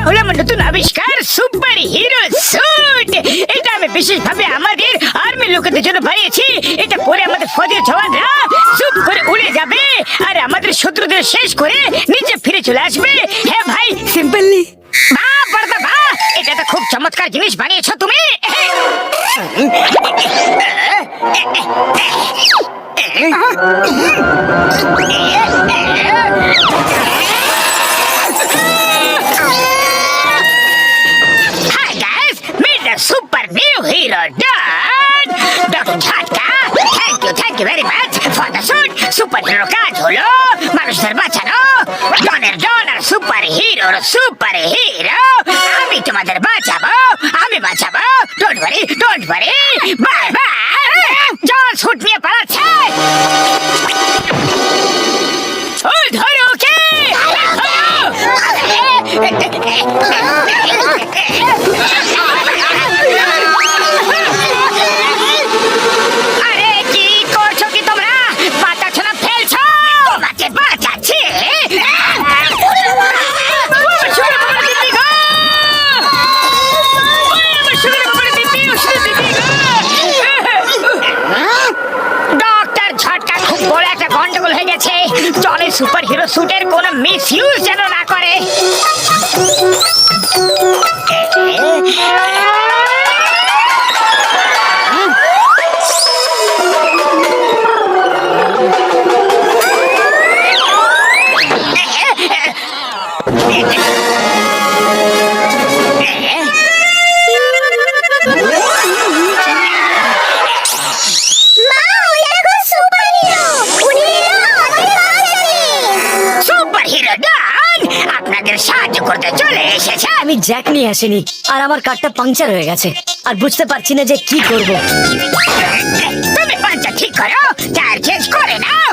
হলো আমার নতুন আবিষ্কার সুপার হিরো স্যুট। এটা আমি বিশেষভাবে আমাদের আর্মি লোকেদের জন্য বানিয়েছি। এটা পরে আমাদের ফৌজের জওয়ানরা চুপ করে উড়ে যাবে আর আমাদের শত্রুদের শেষ করে নিচে ফিরে চলে আসবে। হ্যাঁ ভাই, সিম্পলি। বাহ বড়দা বাহ, এটা তো খুব চমৎকার জিনিস বানিয়েছো তুমি। Hi guys, meet the super new hero Don. Dr. Jhatka, thank you very much for the suit. Superhero কাজ হলো মানুষদের বাঁচানো। ডনের ডন আর সুপার হিরোর সুপার হিরো। আমি তোমাদের বাঁচাবো, আমি বাঁচাবো। Don't worry, bye bye. John suit নিয়ে পালাচ্ছে। ও ধরো ওকে। আরে কি করছো কি তোমরা? বাঁচাচ্ছ না ফেলছো? তোমাকে বাঁচাচ্ছি। ডক্টর ঝটকা খুব বড় একটা গন্ডগোল হয়ে গেছে। চলে সুপার হিরো স্যুটের কোনো মিস ইউজ যেন না করে। সুপার হিরো ডন আপনাদের সাহায্য করতে চলে এসেছে। আমি জ্যাক নিয়ে আসিনি আর আমার কারটা পাংচার হয়ে গেছে আর বুঝতে পারছি না যে কি করব। তুমি পাঞ্চার ঠিক করো, টায়ার চেঞ্জ করে নাও।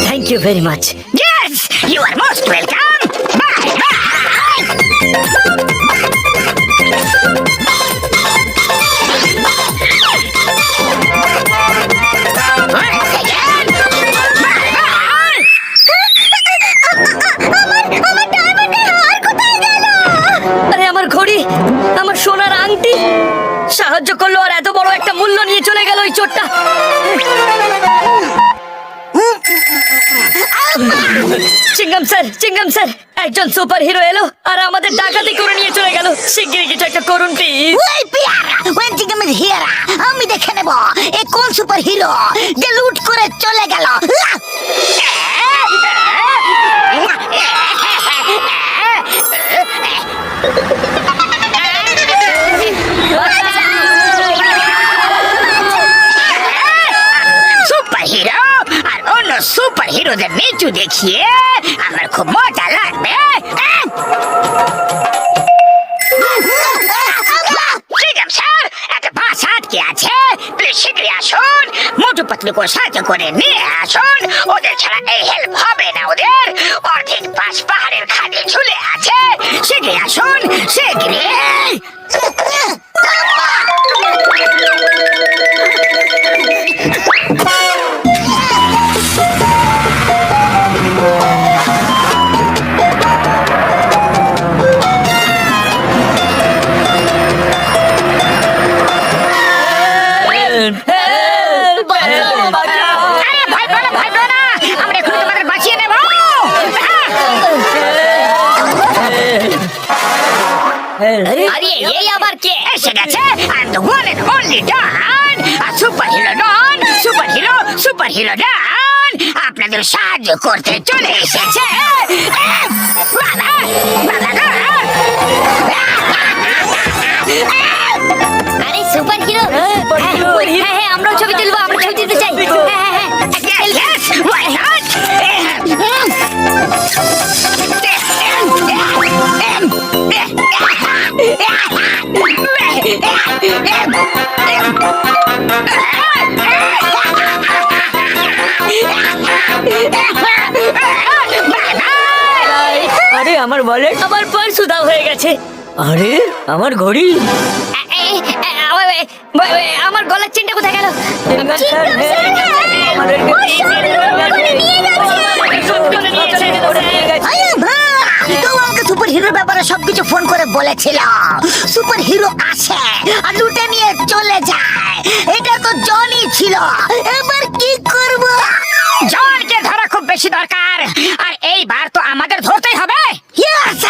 Thank you very much. Yes, you are most welcome. Bye bye. Once again, bye bye. আরে আমার ঘড়ি, আমার সোনার আংটি সাহায্য করলো আর এত বড় একটা মূল্য নিয়ে চলে গেল ওই চোরটা। চিঙ্গাম স্যার, একজন সুপার হিরো এলো আর আমাদের ডাকাতি করে নিয়ে চলে গেল। শিগগিরই কিছু একটা করুন প্লিজ। ওই পিয়ারা, ওই চিংগামের হিয়ারা, আমি দেখে নেব এ কোন সুপার হিরো যে লুট করে চলে গেল। সুপার হিরো আর অন্য সুপার হিরোদের নিচু দেখিয়ে আমার খুব মজা লাগবে। স্যার, একটা বাস আটকে আছে, প্লিজ শীঘ্রই আসুন। মোটু পাতলু করে সাহায্য করে নিয়ে আসুন। ওদের ছাড়া এই হেল্প হবে না ওদের। অর্ধেক বাস পাহাড়ের খাদে ঝুলে আছে। শীঘ্রই আসুন, শীঘ্রই। ভয় পেও না, আমরা এখন তোমাদের বাঁচিয়ে নেব। আরে এই আবার কে? এসে গেছে, I am the one and only Don, a superhero Don, superhero Don, আপনাদের সাহায্য করতে চলে এসেছে। বাবা, আরে সুপার হিরো, হ্যাঁ আমরাও ছবি তুলবো, আমরা ছবি তুলতে চাই। yes, why not? আরে আমার ওয়ালেট, আমার পার্স উধাও হয়ে গেছে। আরে আমার ঘড়ি, আমার গলার চেনটা কোথায় গেল? তো আমাকে সুপার হিরোর ব্যাপারে সবকিছু ফোন করে বলেছিল। সুপার হিরো আসে আর লুটে নিয়ে চলে যায়। এটা তো জনই ছিল। এবার কি করব? জনকে ধরা খুব বেশি দরকার, আর এইবার তো আমাদের ধরতেই হবে। Yes,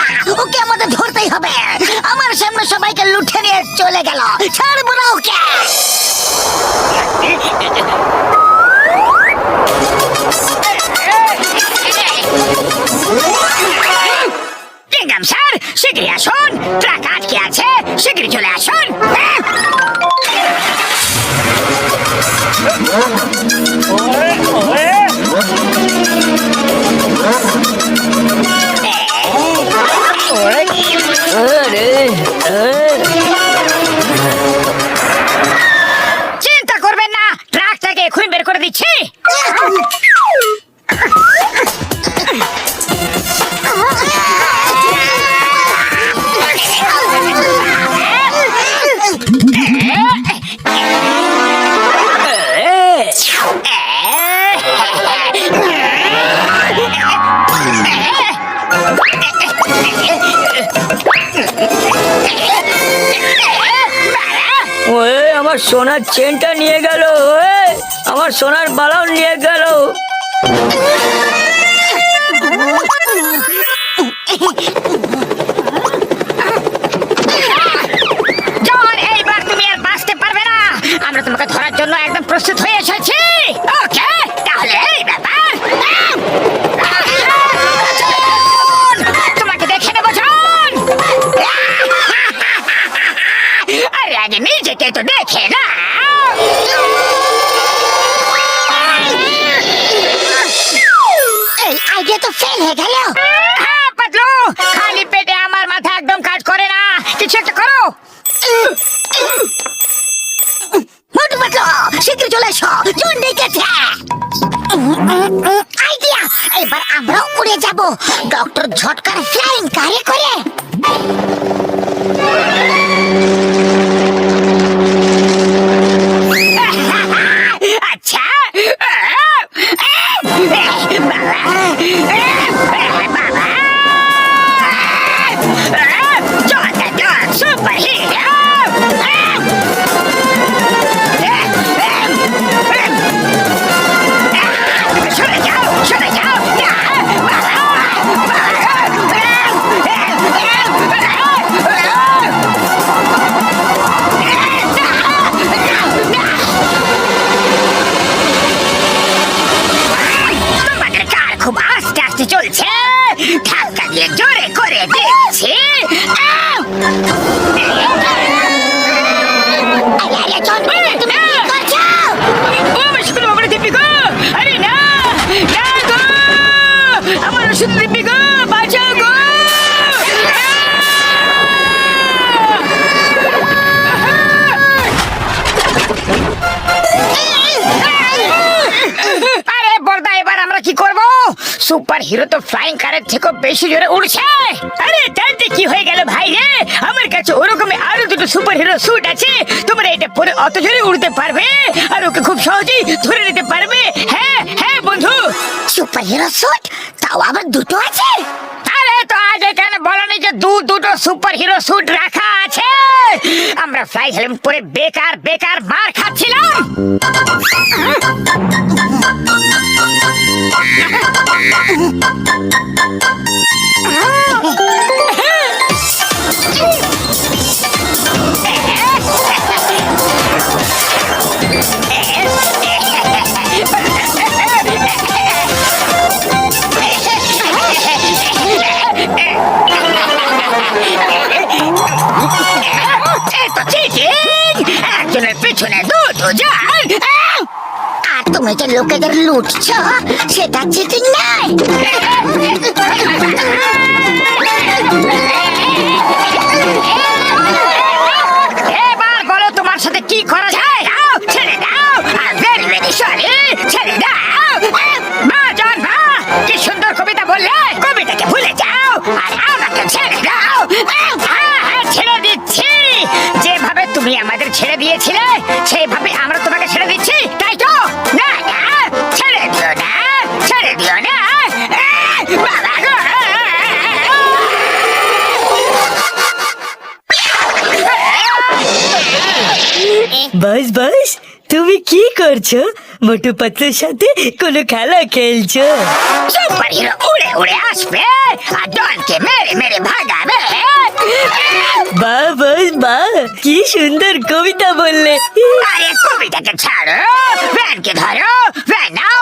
ওকে আমাদের ধরতেই হবে। আমার সামনে সবাইকে লুটে নিয়ে চলে গেল, ছাড়বো না ওকে। কিংডম স্যার, শিগগিরই আসুন। ট্রাক আটকে আছে, শিগগিরই চলে আসুন। চিন্তা করবেন না, ট্রাকটাকে এখনই বের করে দিচ্ছি। ওয়ে, আমার সোনার চেনটা নিয়ে গেল। আমার সোনার বালাও নিয়ে গেল। জন, এইবার তুমি আর বাঁচতে পারবে না। আমরা তোমাকে ধরার জন্য একদম প্রস্তুত হয়ে এসেছি। ওকে, তাহলে এই ব্যাপার। তোমাকে দেখে নেবো জন। আরে আগে নিজেকে তো দেখে না। এই আইডিয়া তো ফেল হয়ে গেল। হ্যাঁ পাতলু, খালি পেটে আমার মাথা একদম কাজ করে না। কিছু একটা করো। মোটু পাতলু, শীঘ্র চলে এসো, জন ডেকেছে। আইডিয়া, এবার আমরা উড়ে যাব ডক্টর ঝটকার ফ্লাইং কারে করে। আচ্ছা, সুপার হিরো। সরে যাও, সরে যাও। তোমাদের কার খুব আস্তে আস্তে চলছে, ধাক্কা দিয়ে জোরে করে দিচ্ছি। আরে জন, তুমি কি করছো? আরে না, না গো, আমার ওষুধ দিবি গো, বাঁচাও গো। আরে বড়দা, এবার আমরা কি করব? সুপার হিরো তো ফ্লাইং কারের থেকে বেশি জোরে উড়ছে। আরে তাতে কি হয়ে গেল ভাই রে? আমার কাছে ওরকমই আরো দুটো সুপার হিরো স্যুট আছে। তোমরা এটা পরে অত জোরে উড়তে পারবে আর ওকে খুব সহজেই ধরে নিতে পারবে। হ্যাঁ হ্যাঁ বন্ধু। সুপার হিরো স্যুট, তাও আবার দুটো আছে? আরে তো আজ এখানে বলনি যে দুটো সুপার হিরো স্যুট রাখা আছে? আমরা ফ্লাই হেলমেট পরে বেকার বেকার মার খাচ্ছিলাম। একজনের পেছনে দুজন। আর তুমি যে লোকেদের লুটছ, সেটা চিটিং নাই। এবার বলো তোমার সাথে কি করা যায়? দাও, ছেড়ে দাও। ভেরি ভেরি সরি, ছেড়ে দাও। মা জান, মা কি সুন্দর কবিতা বললে। কবিতাকে ভুলে যাও আর আমাকে ছেড়ে দাও। ছেড়ে দিচ্ছি। যেভাবে তুমি আমাদের ছেড়ে দিয়ে চেয়েছিলে সেইভাবে আমরা তোমাকে ছেড়ে দিচ্ছি, তাই তো? না না, ছেড়ে দিও না, ছেড়ে দিও না। বাবা গো! বাস বাস, তুমি কি করছো? মোটু পাতলুর সাথে কোনো খেলা খেলছো? সুপার হিরো উড়ে উড়ে আসবে আর ডনকে মেরে মেরে ভাগাবে। বাহ বাস বাহ, কি সুন্দর কবিতা বললে। আরে কবিতাকে ছাড়ো, ভ্যানকে ধরো, ভ্যান নাও,